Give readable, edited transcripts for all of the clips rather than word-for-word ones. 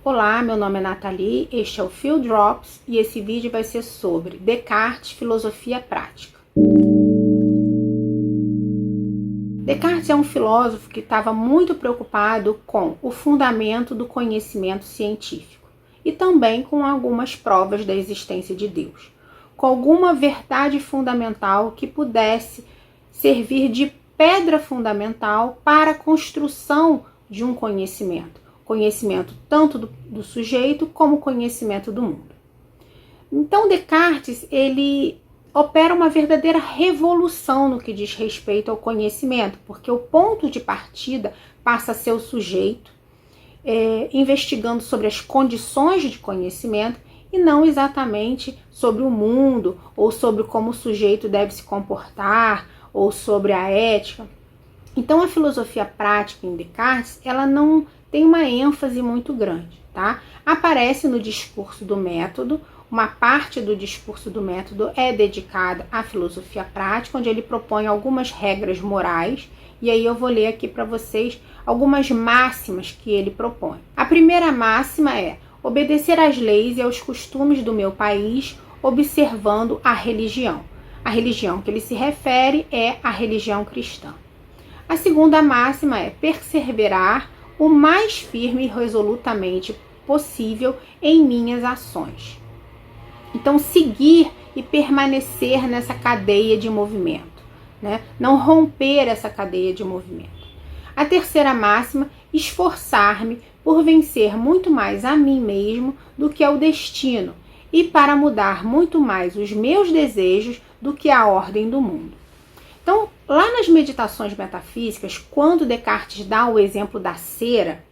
Olá, meu nome é Nathalie, este é o Field Drops e esse vídeo vai ser sobre Descartes, filosofia prática. Descartes é um filósofo que estava muito preocupado com o fundamento do conhecimento científico e também com algumas provas da existência de Deus, com alguma verdade fundamental que pudesse servir de pedra fundamental para a construção de um conhecimento tanto do sujeito como conhecimento do mundo. Então Descartes, ele opera uma verdadeira revolução no que diz respeito ao conhecimento, porque o ponto de partida passa a ser o sujeito, investigando sobre as condições de conhecimento e não exatamente sobre o mundo, ou sobre como o sujeito deve se comportar, ou sobre a ética. Então a filosofia prática em Descartes, ela não tem uma ênfase muito grande, tá? Aparece no discurso do método, uma parte do discurso do método é dedicada à filosofia prática, onde ele propõe algumas regras morais, e aí eu vou ler aqui para vocês algumas máximas que ele propõe. A primeira máxima é obedecer às leis e aos costumes do meu país, observando a religião. A religião que ele se refere é a religião cristã. A segunda máxima é perseverar o mais firme e resolutamente possível em minhas ações. Então, seguir e permanecer nessa cadeia de movimento, né? Não romper essa cadeia de movimento. A terceira máxima, esforçar-me por vencer muito mais a mim mesmo do que ao destino e para mudar muito mais os meus desejos do que a ordem do mundo. Então, lá nas meditações metafísicas, quando Descartes dá o exemplo da cera,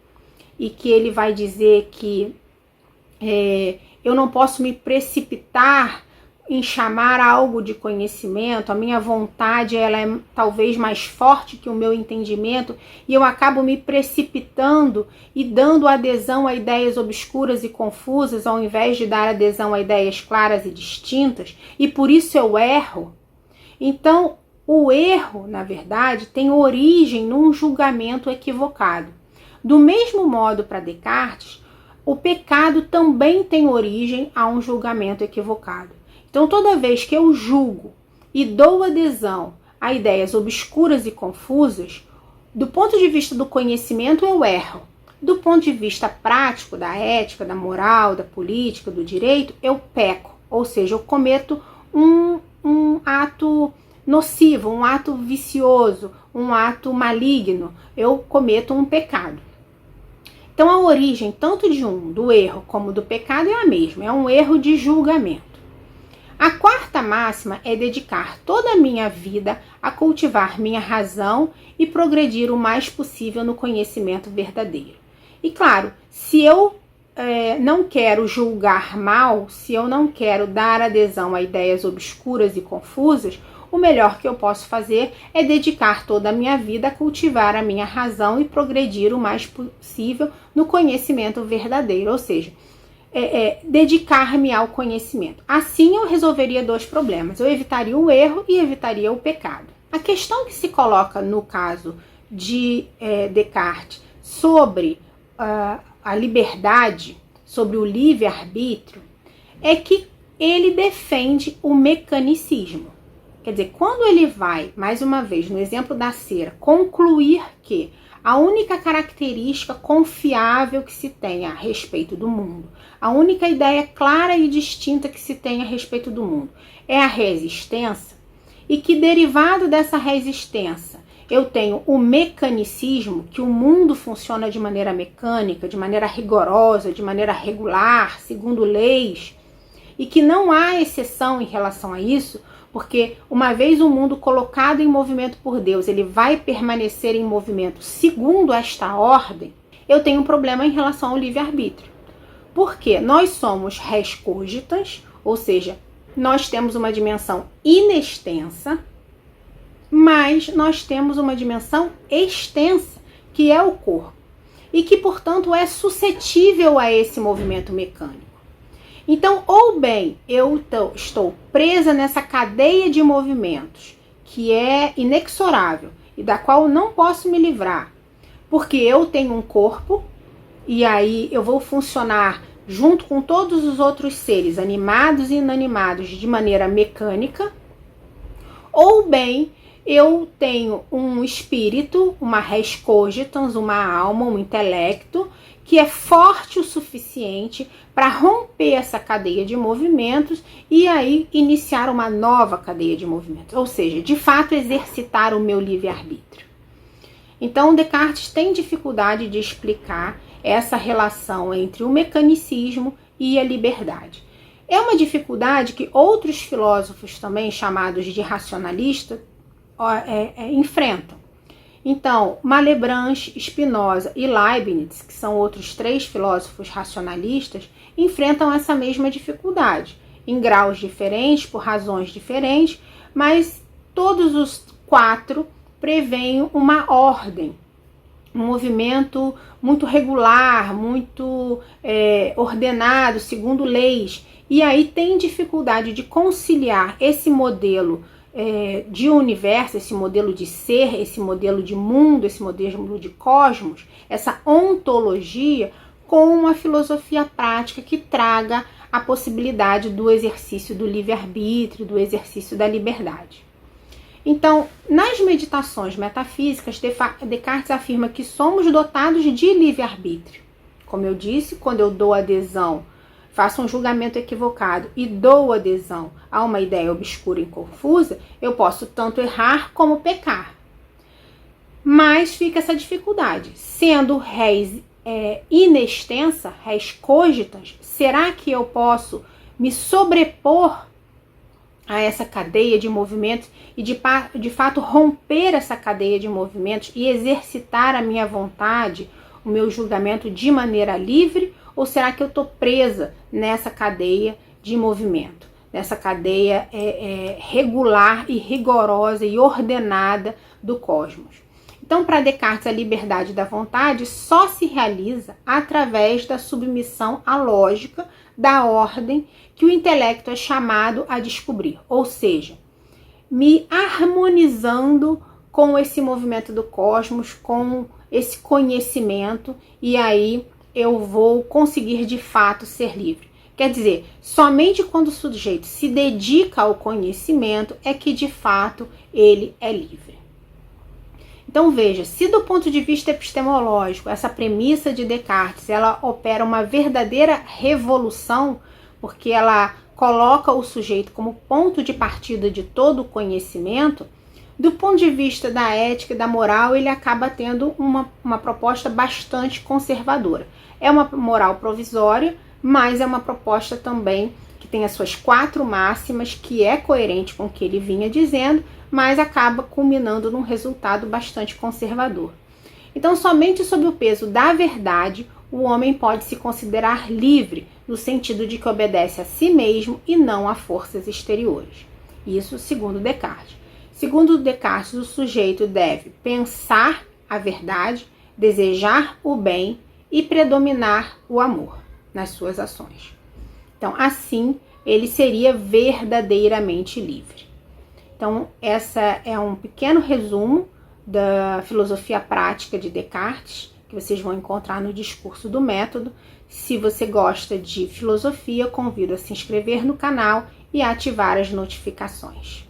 e que ele vai dizer que eu não posso me precipitar em chamar algo de conhecimento, a minha vontade ela é talvez mais forte que o meu entendimento, e eu acabo me precipitando e dando adesão a ideias obscuras e confusas, ao invés de dar adesão a ideias claras e distintas, e por isso eu erro. Então, o erro, na verdade, tem origem num julgamento equivocado. Do mesmo modo, para Descartes, o pecado também tem origem a um julgamento equivocado. Então, toda vez que eu julgo e dou adesão a ideias obscuras e confusas, do ponto de vista do conhecimento, eu erro. Do ponto de vista prático, da ética, da moral, da política, do direito, eu peco. Ou seja, eu cometo um ato nocivo, um ato vicioso, um ato maligno, eu cometo um pecado. Então a origem tanto do erro como do pecado é a mesma, é um erro de julgamento. A quarta máxima é dedicar toda a minha vida a cultivar minha razão e progredir o mais possível no conhecimento verdadeiro. E claro, se eu não quero julgar mal, se eu não quero dar adesão a ideias obscuras e confusas, o melhor que eu posso fazer é dedicar toda a minha vida a cultivar a minha razão e progredir o mais possível no conhecimento verdadeiro, ou seja, dedicar-me ao conhecimento. Assim eu resolveria dois problemas, eu evitaria o erro e evitaria o pecado. A questão que se coloca no caso de Descartes sobre a liberdade, sobre o livre-arbítrio, é que ele defende o mecanicismo. Quer dizer, quando ele vai, mais uma vez, no exemplo da cera, concluir que a única característica confiável que se tem a respeito do mundo, a única ideia clara e distinta que se tem a respeito do mundo é a resistência, e que derivado dessa resistência eu tenho o mecanicismo, que o mundo funciona de maneira mecânica, de maneira rigorosa, de maneira regular, segundo leis, e que não há exceção em relação a isso, porque uma vez o mundo colocado em movimento por Deus, ele vai permanecer em movimento segundo esta ordem, eu tenho um problema em relação ao livre-arbítrio. Porque nós somos res cogitas, ou seja, nós temos uma dimensão inextensa, mas nós temos uma dimensão extensa, que é o corpo, e que, portanto, é suscetível a esse movimento mecânico. Então, ou bem, eu estou presa nessa cadeia de movimentos que é inexorável e da qual eu não posso me livrar, porque eu tenho um corpo e aí eu vou funcionar junto com todos os outros seres, animados e inanimados, de maneira mecânica, ou bem eu tenho um espírito, uma res cogitans, uma alma, um intelecto, que é forte o suficiente para romper essa cadeia de movimentos e aí iniciar uma nova cadeia de movimentos, ou seja, de fato exercitar o meu livre-arbítrio. Então, Descartes tem dificuldade de explicar essa relação entre o mecanicismo e a liberdade. É uma dificuldade que outros filósofos também, chamados de racionalistas, enfrentam. Então, Malebranche, Spinoza e Leibniz, que são outros 3 filósofos racionalistas, enfrentam essa mesma dificuldade, em graus diferentes, por razões diferentes, mas todos os 4 preveem uma ordem, um movimento muito regular, muito ordenado, segundo leis, e aí tem dificuldade de conciliar esse modelo de universo, esse modelo de ser, esse modelo de mundo, esse modelo de cosmos, essa ontologia, com uma filosofia prática que traga a possibilidade do exercício do livre-arbítrio, do exercício da liberdade. Então, nas meditações metafísicas, Descartes afirma que somos dotados de livre-arbítrio. Como eu disse, quando eu dou adesão, faço um julgamento equivocado e dou adesão a uma ideia obscura e confusa, eu posso tanto errar como pecar. Mas fica essa dificuldade. Sendo res inextensa, res cogitans, será que eu posso me sobrepor a essa cadeia de movimentos e de fato romper essa cadeia de movimentos e exercitar a minha vontade, o meu julgamento de maneira livre? Ou será que eu estou presa nessa cadeia de movimento, nessa cadeia regular e rigorosa e ordenada do cosmos? Então, para Descartes, a liberdade da vontade só se realiza através da submissão à lógica da ordem que o intelecto é chamado a descobrir, ou seja, me harmonizando com esse movimento do cosmos, com esse conhecimento, e aí eu vou conseguir de fato ser livre. Quer dizer, somente quando o sujeito se dedica ao conhecimento é que de fato ele é livre. Então veja, se do ponto de vista epistemológico, essa premissa de Descartes, ela opera uma verdadeira revolução, porque ela coloca o sujeito como ponto de partida de todo o conhecimento, do ponto de vista da ética e da moral, ele acaba tendo uma proposta bastante conservadora. É uma moral provisória, mas é uma proposta também que tem as suas 4 máximas, que é coerente com o que ele vinha dizendo, mas acaba culminando num resultado bastante conservador. Então, somente sob o peso da verdade, o homem pode se considerar livre, no sentido de que obedece a si mesmo e não a forças exteriores. Isso segundo Descartes. Segundo Descartes, o sujeito deve pensar a verdade, desejar o bem e predominar o amor nas suas ações. Então, assim, ele seria verdadeiramente livre. Então, essa é um pequeno resumo da filosofia prática de Descartes, que vocês vão encontrar no discurso do método. Se você gosta de filosofia, convido a se inscrever no canal e a ativar as notificações.